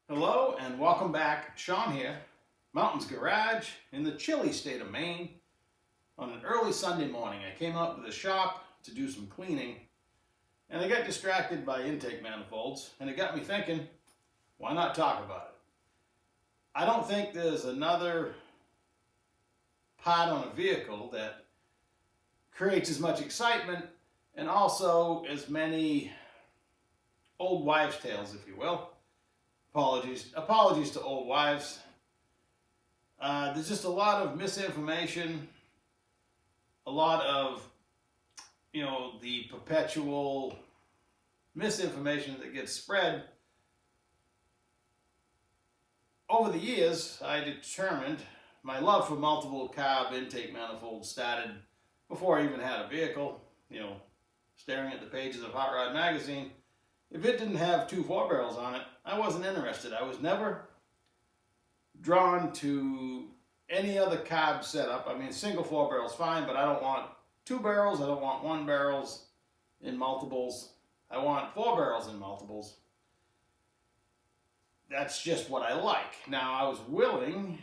Hello and welcome back. Sean here, Mountains Garage in the chilly state of Maine. On an early Sunday morning, I came out to the shop to do some cleaning and I got distracted by intake manifolds and it got me thinking, why not talk about it? I don't think there's another part on a vehicle that creates as much excitement and also as many old wives' tales, if you will. Apologies to old wives. There's just a lot of misinformation, a lot of, the perpetual misinformation that gets spread. Over the years, I determined my love for multiple carb intake manifolds started before I even had a vehicle, staring at the pages of Hot Rod magazine. If it didn't have two 4-barrels on it, I wasn't interested. I was never drawn to any other carb setup. I mean, single 4-barrel's fine, but I don't want 2 barrels. I don't want 1 barrels in multiples. I want 4 barrels in multiples. That's just what I like. Now, I was willing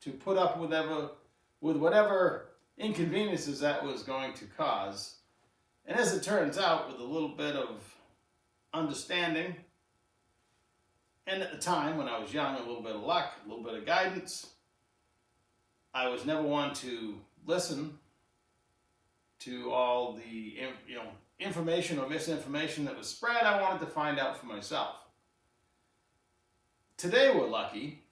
to put up with whatever inconveniences that was going to cause. And as it turns out, with a little bit of understanding, and at the time when I was young, a little bit of luck, a little bit of guidance, I was never one to listen to all the information or misinformation that was spread. I wanted to find out for myself. Today we're lucky.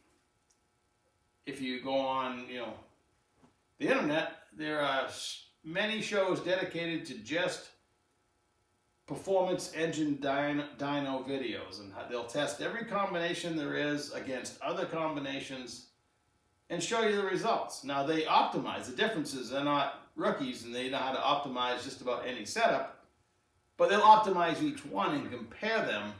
If you go on the internet, there are many shows dedicated to just performance engine dyno videos, and they'll test every combination there is against other combinations and show you the results. Now they optimize. The differences, they're not rookies and they know how to optimize just about any setup, but they'll optimize each one and compare them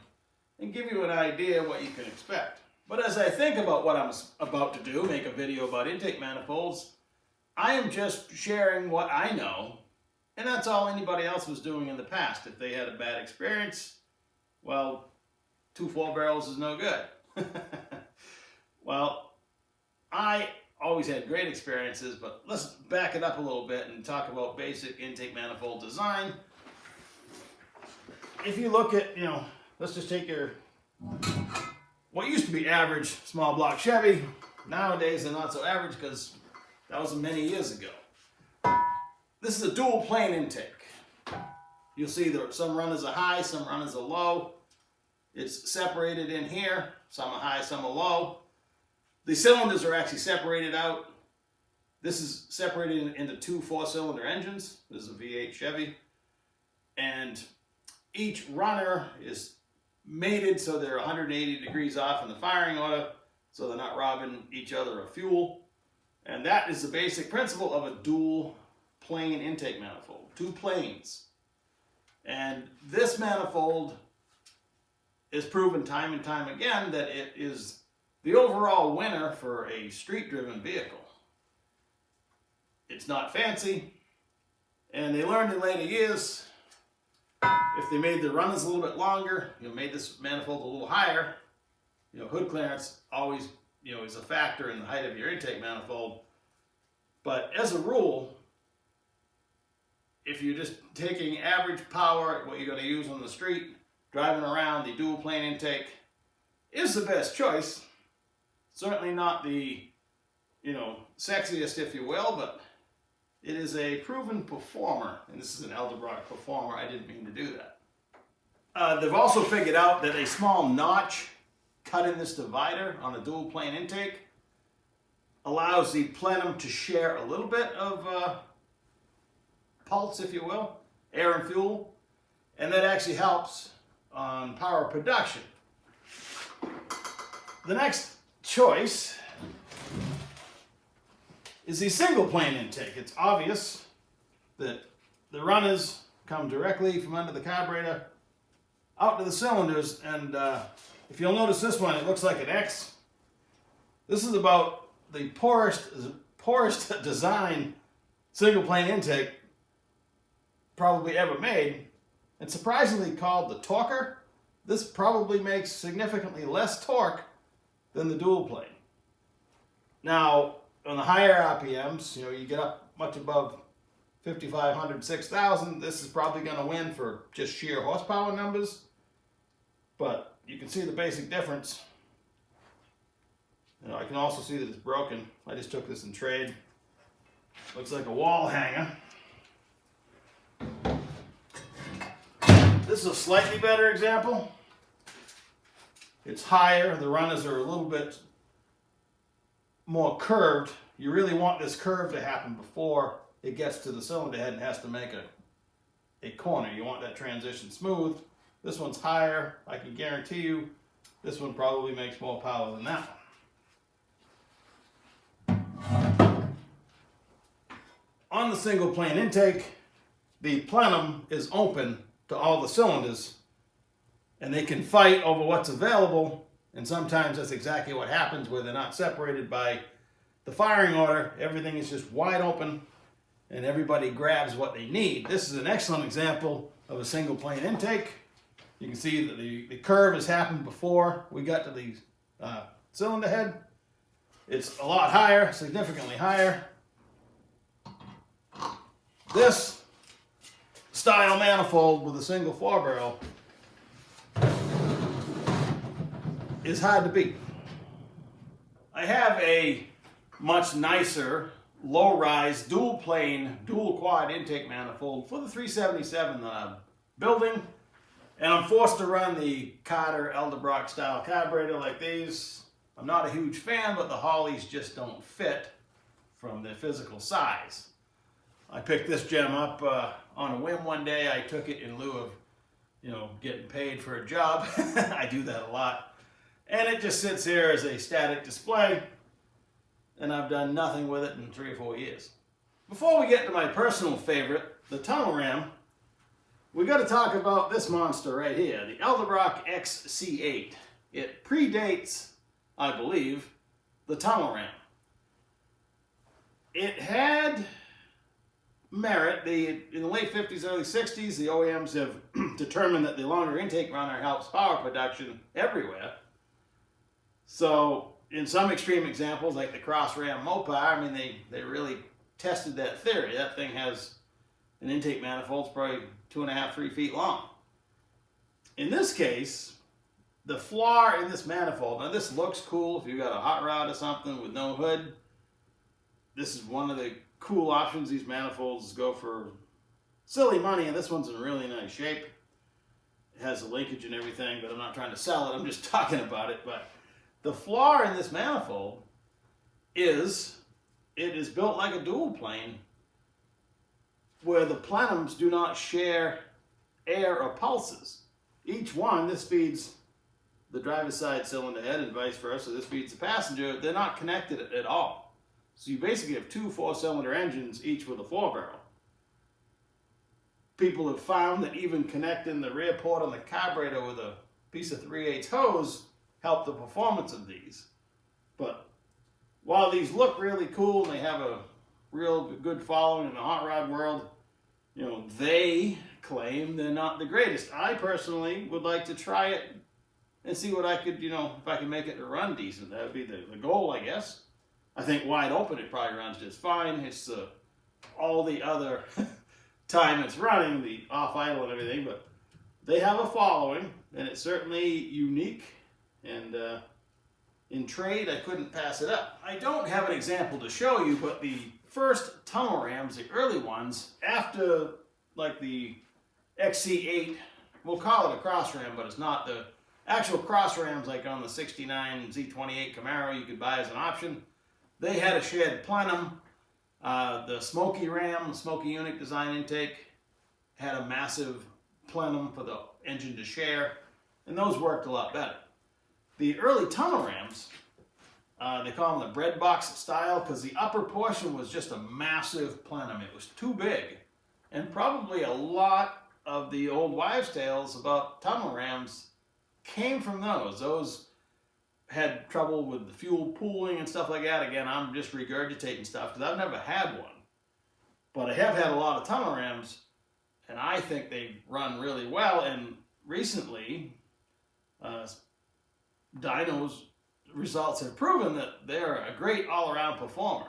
and give you an idea what you can expect. But as I think about what I'm about to do, make a video about intake manifolds, I am just sharing what I know. And that's all anybody else was doing in the past. If they had a bad experience, well, 2 4-barrels is no good. Well, I always had great experiences, but let's back it up a little bit and talk about basic intake manifold design. If you look at, let's just take what used to be average small block Chevy. Nowadays, they're not so average because that was many years ago. This is a dual plane intake. You'll see that some runners are high, some runners are low. It's separated in here. Some are high, some are low. The cylinders are actually separated out. This is separated into 2 4-cylinder engines. This is a V8 Chevy. And each runner is mated so they're 180 degrees off in the firing order, so they're not robbing each other of fuel. And that is the basic principle of a dual plane intake manifold, 2 planes. And this manifold is proven time and time again that it is the overall winner for a street-driven vehicle. It's not fancy, and they learned in later years, if they made the runners a little bit longer, made this manifold a little higher, hood clearance always, is a factor in the height of your intake manifold. But as a rule, if you're just taking average power, what you're going to use on the street, driving around, the dual plane intake is the best choice. Certainly not the, sexiest, if you will, but it is a proven performer. And this is an Eldebrock performer. I didn't mean to do that. They've also figured out that a small notch cut in this divider on a dual plane intake allows the plenum to share a little bit of pulse, if you will, air and fuel, and that actually helps on power production. The next choice is the single plane intake. It's obvious that the runners come directly from under the carburetor out to the cylinders, and if you'll notice this one, it looks like an X. This is about the poorest design single plane intake probably ever made. It's surprisingly called the Talker. this probably makes significantly less torque than the dual plane. Now, on the higher RPMs, you get up much above 5,500, 6,000, this is probably going to win for just sheer horsepower numbers. But you can see the basic difference. I can also see that it's broken. I just took this in trade. Looks like a wall hanger. This is a slightly better example. It's higher. The runners are a little bit more curved. You really want this curve to happen before it gets to the cylinder head and has to make a corner. You want that transition smooth. This one's higher. I can guarantee you this one probably makes more power than that one. On the single plane intake, the plenum is open to all the cylinders, and they can fight over what's available, and sometimes that's exactly what happens where they're not separated by the firing order. Everything is just wide open, and everybody grabs what they need. This is an excellent example of a single plane intake. You can see that the curve has happened before we got to the cylinder head. It's a lot higher, significantly higher. This style manifold with a single 4-barrel is hard to beat. I have a much nicer low-rise dual plane dual quad intake manifold for the 377 that I'm building, and I'm forced to run the Carter Elderbrock style carburetor like these. I'm not a huge fan, but the Hollies just don't fit from their physical size. I picked this gem up on a whim one day. I took it in lieu of, getting paid for a job. I do that a lot. And it just sits here as a static display, and I've done nothing with it in 3 or 4 years. Before we get to my personal favorite, the tunnel ram, we got to talk about this monster right here, the Elderbrock XC8. It predates, I believe, the tunnel ram. It had merit. In the late 50s, early 60s, the OEMs have determined that the longer intake runner helps power production everywhere. So in some extreme examples, like the Cross Ram Mopar, they really tested that theory. That thing has an intake manifold that's probably 2.5, 3 feet long. In this case, the flaw in this manifold, now this looks cool if you've got a hot rod or something with no hood. This is one of the cool options. These manifolds go for silly money, and this one's in really nice shape. It has a linkage and everything, but I'm not trying to sell it. I'm just talking about it. But the flaw in this manifold is it is built like a dual plane where the plenums do not share air or pulses. Each one, this feeds the driver's side cylinder head and vice versa. This feeds the passenger. They're not connected at all. So you basically have 2 4-cylinder engines, each with a 4-barrel. People have found that even connecting the rear port on the carburetor with a piece of 3/8 hose helped the performance of these. But while these look really cool and they have a real good following in the hot rod world, they claim they're not the greatest. I personally would like to try it and see what I could, if I can make it to run decent. That would be the goal, I guess. I think wide open it probably runs just fine. It's all the other time it's running, the off idle and everything, but they have a following, and it's certainly unique, and in trade I couldn't pass it up. I don't have an example to show you, but the first tunnel rams, the early ones, after like the XC8, we'll call it a cross ram, but it's not. The actual cross rams like on the 69 Z28 Camaro you could buy as an option. They had a shared plenum. The Smoky Ram, the Smoky Unique design intake, had a massive plenum for the engine to share, and those worked a lot better. The early tunnel rams, they call them the bread box style because the upper portion was just a massive plenum. It was too big, and probably a lot of the old wives' tales about tunnel rams came from those. Those had trouble with the fuel pooling and stuff like that. Again, I'm just regurgitating stuff because I've never had one. But I have had a lot of tunnel rams, and I think they run really well. And recently, dynos results have proven that they're a great all-around performer.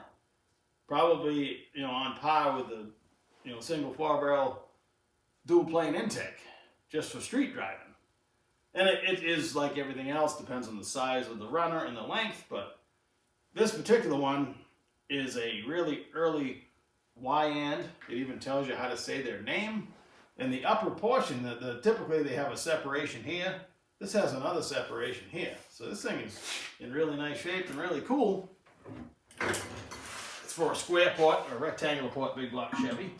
Probably, on par with the, single 4-barrel dual plane intake, just for street driving. And it is like everything else, depends on the size of the runner and the length, but this particular one is a really early Y-end. It even tells you how to say their name. And the upper portion, typically they have a separation here. This has another separation here. So this thing is in really nice shape and really cool. It's for a square port or a rectangular port big block Chevy.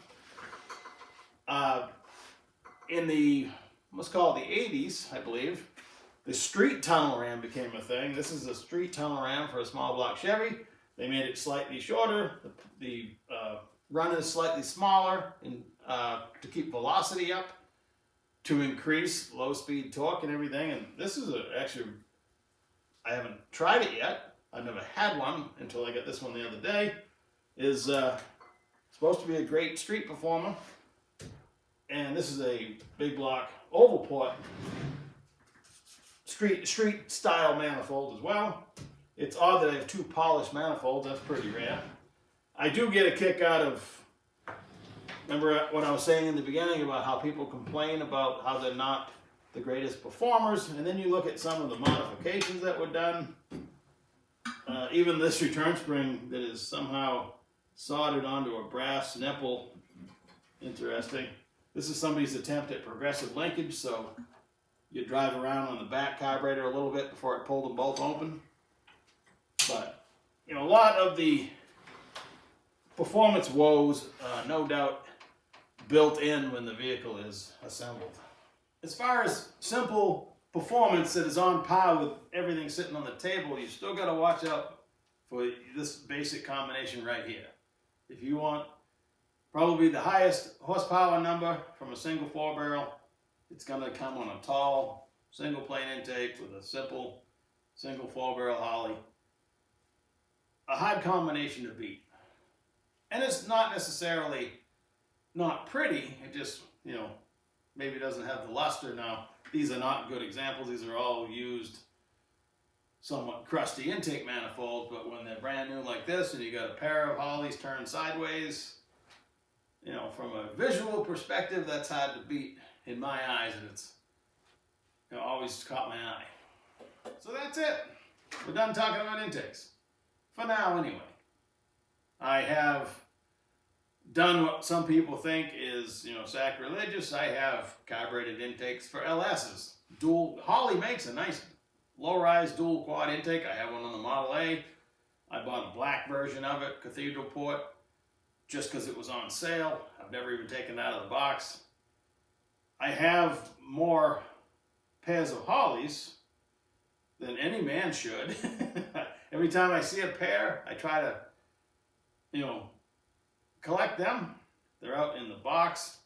In the, let's call it the 80s, I believe, the street tunnel ram became a thing. This is a street tunnel ram for a small block Chevy. They made it slightly shorter. The run is slightly smaller to keep velocity up, to increase low speed torque and everything. And this is actually, I haven't tried it yet. I've never had one until I got this one the other day. Is supposed to be a great street performer. And this is a big block oval port street style manifold as well. It's odd that I have two polished manifolds. That's pretty rare. I do get a kick out of, remember what I was saying in the beginning about how people complain about how they're not the greatest performers, and then you look at some of the modifications that were done. Even this return spring that is somehow soldered onto a brass nipple. Interesting. This is somebody's attempt at progressive linkage, so you drive around on the back carburetor a little bit before it pulled them both open. But, a lot of the performance woes, no doubt, built in when the vehicle is assembled. As far as simple performance that is on par with everything sitting on the table, you still got to watch out for this basic combination right here. If you want probably the highest horsepower number from a single 4-barrel, it's going to come on a tall single plane intake with a simple single 4-barrel Holley. A hard combination to beat. And it's not necessarily not pretty, it just, maybe doesn't have the luster. Now, these are not good examples. These are all used somewhat crusty intake manifolds, but when they're brand new like this and you got a pair of Hollies turned sideways, from a visual perspective, that's hard to beat in my eyes, and it's always caught my eye. So that's it. We're done talking about intakes. For now, anyway. I have done what some people think is, sacrilegious. I have carbureted intakes for LSs. Holley makes a nice low-rise dual quad intake. I have one on the Model A. I bought a black version of it, cathedral port, just because it was on sale. I've never even taken it out of the box. I have more pairs of Hollies than any man should. Every time I see a pair, I try to, collect them. They're out in the box.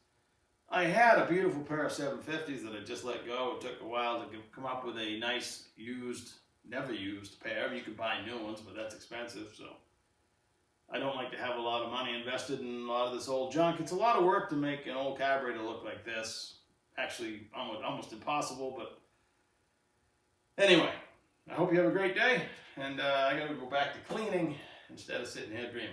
I had a beautiful pair of 750s that I just let go. It took a while to come up with a nice never used pair. You could buy new ones, but that's expensive, so I don't like to have a lot of money invested in a lot of this old junk. It's a lot of work to make an old carburetor look like this. Actually, almost impossible, but anyway, I hope you have a great day, and I gotta go back to cleaning instead of sitting here dreaming.